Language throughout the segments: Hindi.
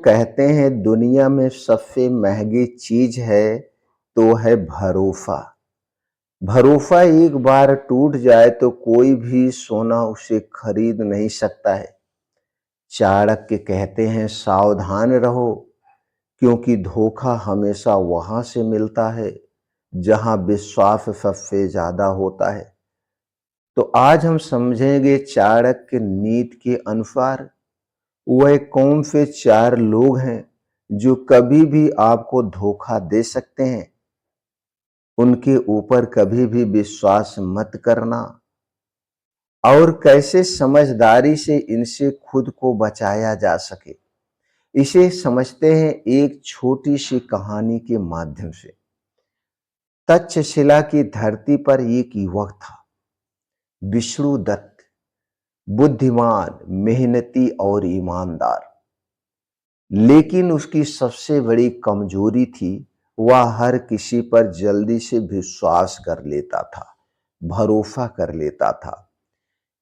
कहते हैं दुनिया में सबसे महंगी चीज है तो है भरोसा। भरोसा एक बार टूट जाए तो कोई भी सोना उसे खरीद नहीं सकता है। चाणक्य कहते हैं सावधान रहो, क्योंकि धोखा हमेशा वहां से मिलता है जहां विश्वास सबसे ज्यादा होता है। तो आज हम समझेंगे चाणक्य नीति के अनुसार वह कौन से चार लोग हैं जो कभी भी आपको धोखा दे सकते हैं। उनके ऊपर कभी भी विश्वास मत करना और कैसे समझदारी से इनसे खुद को बचाया जा सके, इसे समझते हैं एक छोटी सी कहानी के माध्यम से। तक्षशिला की धरती पर एक युवक था, विष्णुदत्त। बुद्धिमान, मेहनती और ईमानदार। लेकिन उसकी सबसे बड़ी कमजोरी थी, वह हर किसी पर जल्दी से विश्वास कर लेता था, भरोसा कर लेता था।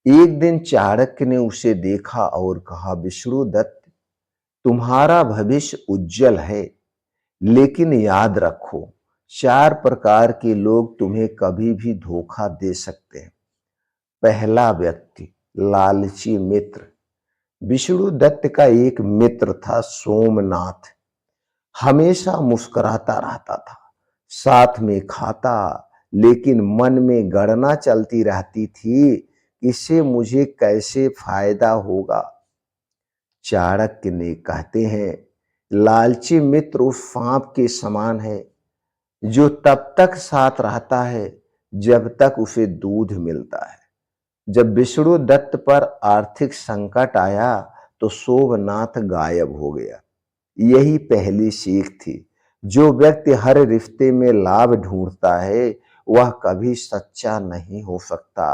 एक दिन चाणक्य ने उसे देखा और कहा, विष्णुदत्त, तुम्हारा भविष्य उज्जवल है, लेकिन याद रखो, चार प्रकार के लोग तुम्हें कभी भी धोखा दे सकते हैं। पहला व्यक्ति, लालची मित्र। विष्णुदत्त का एक मित्र था, सोमनाथ। हमेशा मुस्कुराता रहता था, साथ में खाता, लेकिन मन में गणना चलती रहती थी, इससे मुझे कैसे फायदा होगा। चाणक्य ने कहते हैं, लालची मित्र उस सांप के समान है जो तब तक साथ रहता है जब तक उसे दूध मिलता है। जब विष्णुदत्त पर आर्थिक संकट आया तो सोमनाथ गायब हो गया। यही पहली सीख थी। जो व्यक्ति हर रिश्ते में लाभ ढूंढता है वह कभी सच्चा नहीं हो सकता।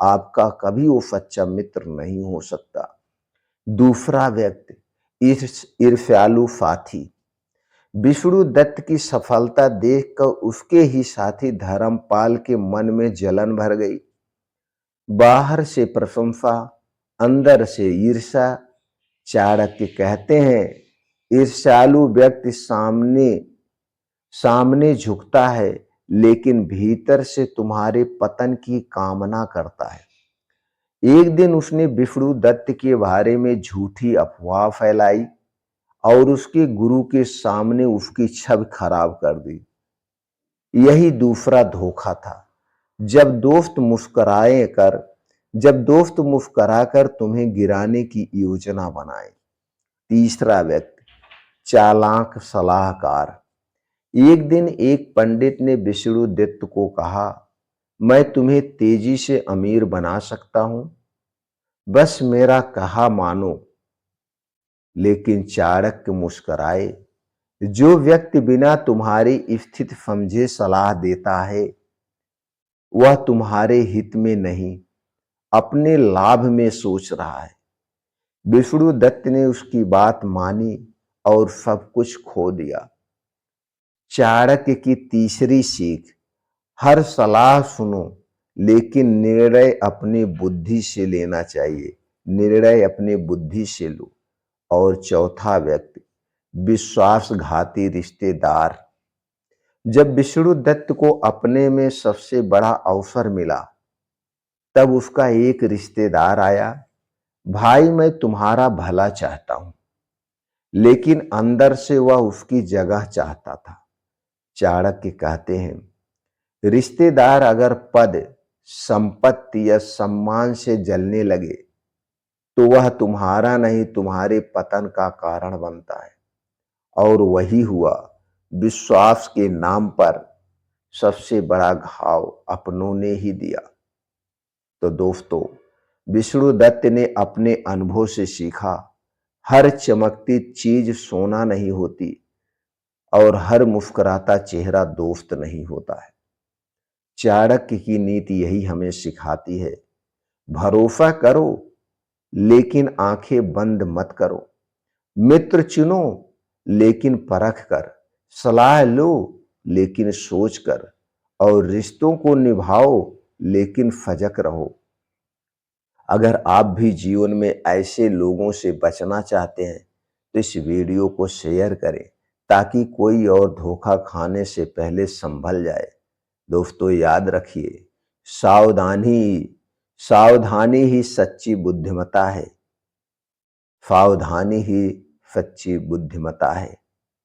आपका कभी वो सच्चा मित्र नहीं हो सकता। दूसरा व्यक्ति, ईर्ष्यालु साथी। विष्णुदत्त की सफलता देखकर उसके ही साथी धर्मपाल के मन में जलन भर गई। बाहर से प्रशंसा, अंदर से ईर्ष्या। चाणक्य कहते हैं, ईर्ष्यालु व्यक्ति सामने सामने झुकता है, लेकिन भीतर से तुम्हारे पतन की कामना करता है। एक दिन उसने विष्णुदत्त के बारे में झूठी अफवाह फैलाई और उसके गुरु के सामने उसकी छवि खराब कर दी। यही दूसरा धोखा था। जब दोस्त मुस्कुराकर तुम्हें गिराने की योजना बनाए। तीसरा व्यक्ति, चालाक सलाहकार। एक दिन एक पंडित ने विष्णुदत्त को कहा, मैं तुम्हें तेजी से अमीर बना सकता हूं, बस मेरा कहा मानो। लेकिन चाणक्य मुस्कुराए, जो व्यक्ति बिना तुम्हारी स्थिति समझे सलाह देता है वह तुम्हारे हित में नहीं, अपने लाभ में सोच रहा है। विष्णुदत्त ने उसकी बात मानी और सब कुछ खो दिया। चाणक्य की तीसरी सीख, हर सलाह सुनो, लेकिन निर्णय अपनी बुद्धि से लेना चाहिए। निर्णय अपनी बुद्धि से लो। और चौथा व्यक्ति, विश्वासघाती रिश्तेदार। जब विष्णुदत्त को अपने में सबसे बड़ा अवसर मिला, तब उसका एक रिश्तेदार आया, भाई मैं तुम्हारा भला चाहता हूं, लेकिन अंदर से वह उसकी जगह चाहता था। चाणक्य कहते हैं, रिश्तेदार अगर पद, संपत्ति या सम्मान से जलने लगे तो वह तुम्हारा नहीं, तुम्हारे पतन का कारण बनता है। और वही हुआ। विश्वास के नाम पर सबसे बड़ा घाव अपनों ने ही दिया। तो दोस्तों, विष्णुदत्त ने अपने अनुभव से सीखा, हर चमकती चीज सोना नहीं होती और हर मुस्कुराता चेहरा दोस्त नहीं होता है। चाणक्य की नीति यही हमें सिखाती है, भरोसा करो लेकिन आंखें बंद मत करो। मित्र चुनो लेकिन परख कर। सलाह लो लेकिन सोच कर। और रिश्तों को निभाओ लेकिन सजग रहो। अगर आप भी जीवन में ऐसे लोगों से बचना चाहते हैं तो इस वीडियो को शेयर करें ताकि कोई और धोखा खाने से पहले संभल जाए। दोस्तों याद रखिए, सावधानी सावधानी ही सच्ची बुद्धिमता है। सावधानी ही सच्ची बुद्धिमता है।